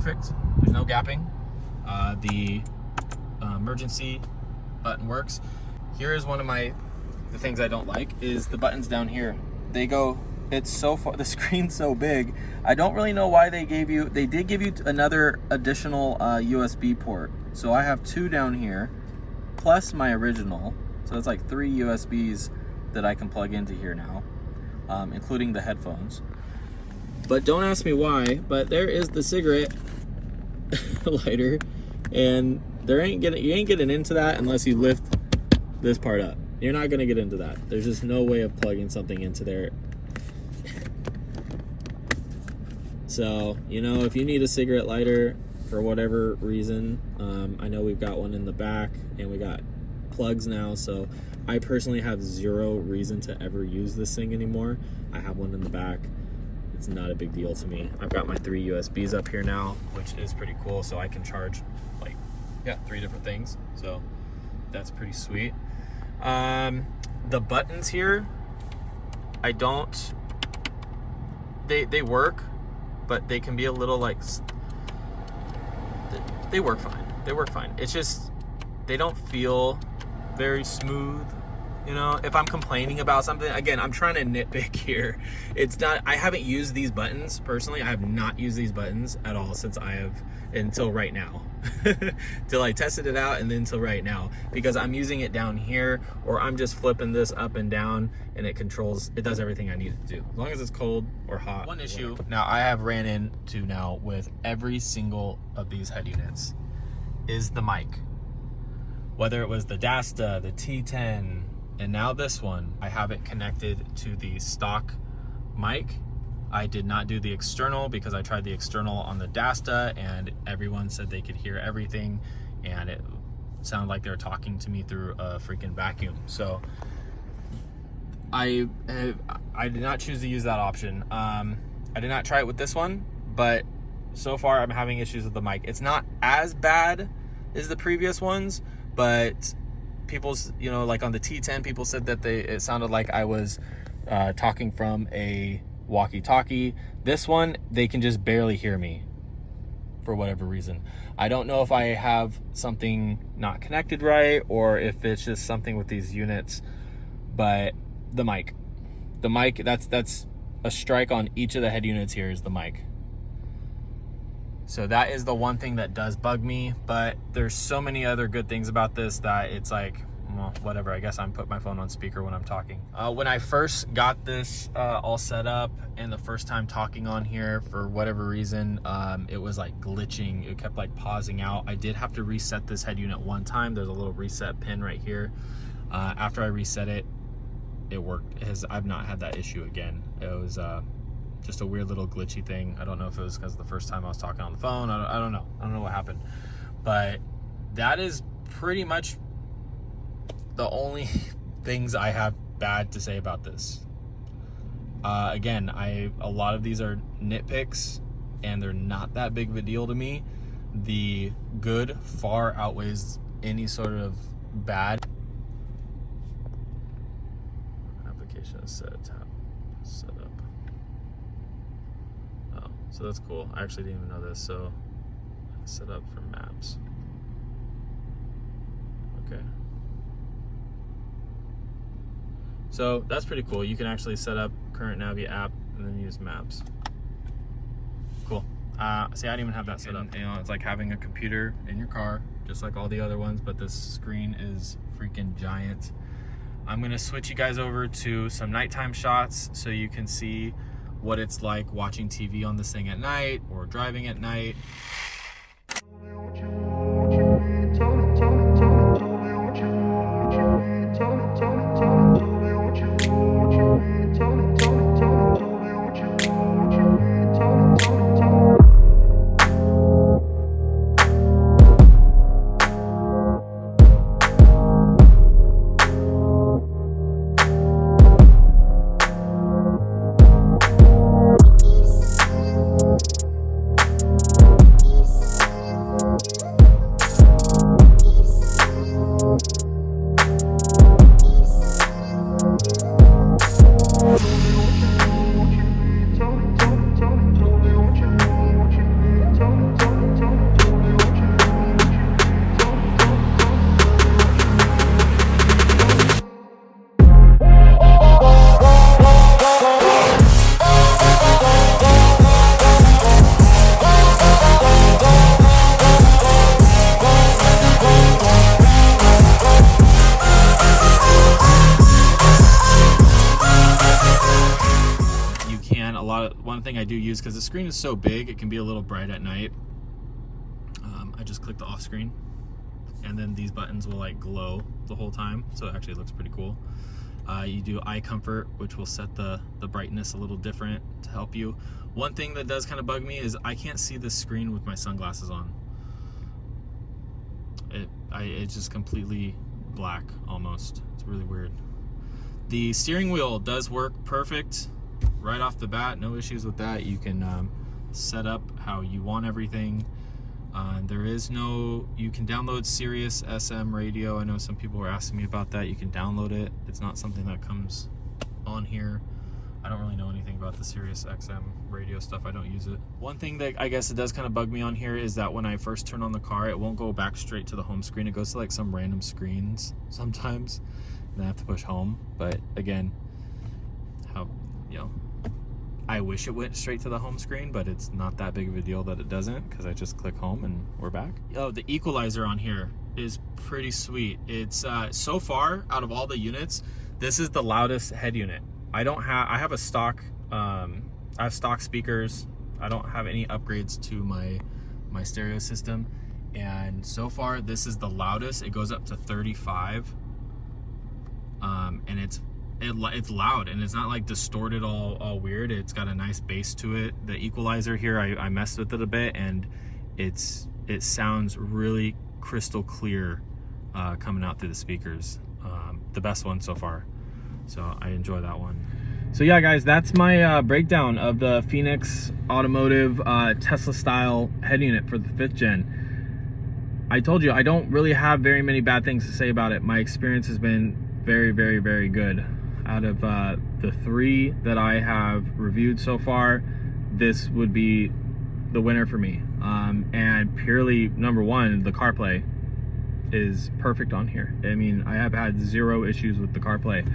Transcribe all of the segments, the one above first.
perfect. There's no gapping. The emergency button works. Here is one of the things I don't like is the buttons down here. It's so far, the screen's so big. I don't really know why they did give you another additional USB port. So I have 2 down here, plus my original. So it's like 3 USBs that I can plug into here now, including the headphones. But don't ask me why, but there is the cigarette lighter, and you ain't getting into that unless you lift this part up. You're not gonna get into that. There's just no way of plugging something into there. So, you know, if you need a cigarette lighter for whatever reason, I know we've got one in the back and we got plugs now, so I personally have 0 reason to ever use this thing anymore. I have one in the back. It's not a big deal to me. I've got my 3 USBs up here now, which is pretty cool, so I can charge like 3 different things, so that's pretty sweet. The buttons here, they work, but they can be a little like, they work fine. It's just, they don't feel very smooth. You know, if I'm complaining about something, again, I'm trying to nitpick here. I haven't used these buttons personally. I have not used these buttons at all until right now. Till I tested it out and then till right now, because I'm using it down here, or I'm just flipping this up and down and it does everything I need it to do, as long as it's cold or hot. One issue now I have ran into now with every single of these head units is the mic. Whether it was the Dasta, the T10, and now this one, I have it connected to the stock mic. I did not do the external because I tried the external on the Dasta and everyone said they could hear everything and it sounded like they were talking to me through a freaking vacuum. So I did not choose to use that option. I did not try it with this one, but so far I'm having issues with the mic. It's not as bad as the previous ones, but people's, you know, like on the T10, people said that it sounded like I was talking from a walkie-talkie. This one, they can just barely hear me for whatever reason. I don't know if I have something not connected right or if it's just something with these units, but the mic, that's a strike on each of the head units. Here is the mic. So that is the one thing that does bug me, but there's so many other good things about this that it's like, well, whatever. I guess I'm putting my phone on speaker when I'm talking. When I first got this all set up and the first time talking on here, for whatever reason, it was like glitching. It kept like pausing out. I did have to reset this head unit one time. There's a little reset pin right here. After I reset it, it worked. I've not had that issue again. It was just a weird little glitchy thing. I don't know if it was because the first time I was talking on the phone. I don't know. I don't know what happened. But that is pretty much the only things I have bad to say about this. Again, a lot of these are nitpicks and they're not that big of a deal to me. The good far outweighs any sort of bad. Application is set up. Oh, so that's cool. I actually didn't even know this. So set up for maps. Okay. So that's pretty cool. You can actually set up current Navi app and then use maps. Cool. See, I didn't even have that set up. You know, it's like having a computer in your car, just like all the other ones, but this screen is freaking giant. I'm gonna switch you guys over to some nighttime shots so you can see what it's like watching TV on this thing at night or driving at night. thing I do use, because the screen is so big, it can be a little bright at night. I just click the off screen, and then these buttons will like glow the whole time, so it actually looks pretty cool. You do eye comfort, which will set the brightness a little different to help you. One thing that does kind of bug me is I can't see the screen with my sunglasses on. It's just completely black almost. It's really weird. The steering wheel does work perfect right off the bat, no issues with that. You can set up how you want everything. There is no, you can download Sirius SM radio. I know some people were asking me about that. You can download it. It's not something that comes on here. I don't really know anything about the Sirius XM radio stuff. I don't use it. One thing that I guess it does kind of bug me on here is that when I first turn on the car, it won't go back straight to the home screen. It goes to like some random screens sometimes, and I have to push home. But again, I wish it went straight to the home screen, but it's not that big of a deal that it doesn't, because I just click home and we're back. Oh, the equalizer on here is pretty sweet. It's so far out of all the units, this is the loudest head unit. I have a stock, I have stock speakers. I don't have any upgrades to my stereo system, and so far this is the loudest. It goes up to 35, and it's loud, and it's not like distorted all weird. It's got a nice bass to it. The equalizer here, I messed with it a bit, and it sounds really crystal clear coming out through the speakers. The best one so far, so I enjoy that one. So yeah guys, that's my breakdown of the Phoenix Automotive Tesla style head unit for the 5th gen. I told you I don't really have very many bad things to say about it. My experience has been very, very, very good. Out of the 3 that I have reviewed so far, this would be the winner for me. And purely, number one, the CarPlay is perfect on here. I mean, I have had 0 issues with the CarPlay,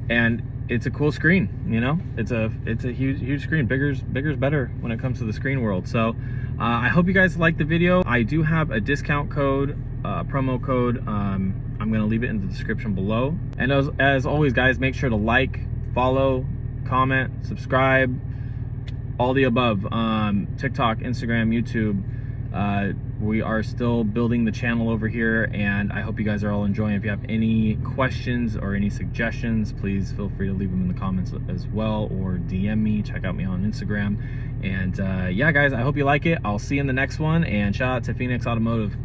and it's a cool screen. You know, it's a huge screen. Bigger's better when it comes to the screen world. So I hope you guys liked the video. I do have a discount code, promo code. I'm gonna leave it in the description below. And as always guys, make sure to like, follow, comment, subscribe, all the above. TikTok, Instagram, YouTube. We are still building the channel over here, and I hope you guys are all enjoying. If you have any questions or any suggestions, please feel free to leave them in the comments as well, or DM me. Check out me on Instagram. And yeah guys, I hope you like it. I'll see you in the next one, and shout out to Phoenix Automotive.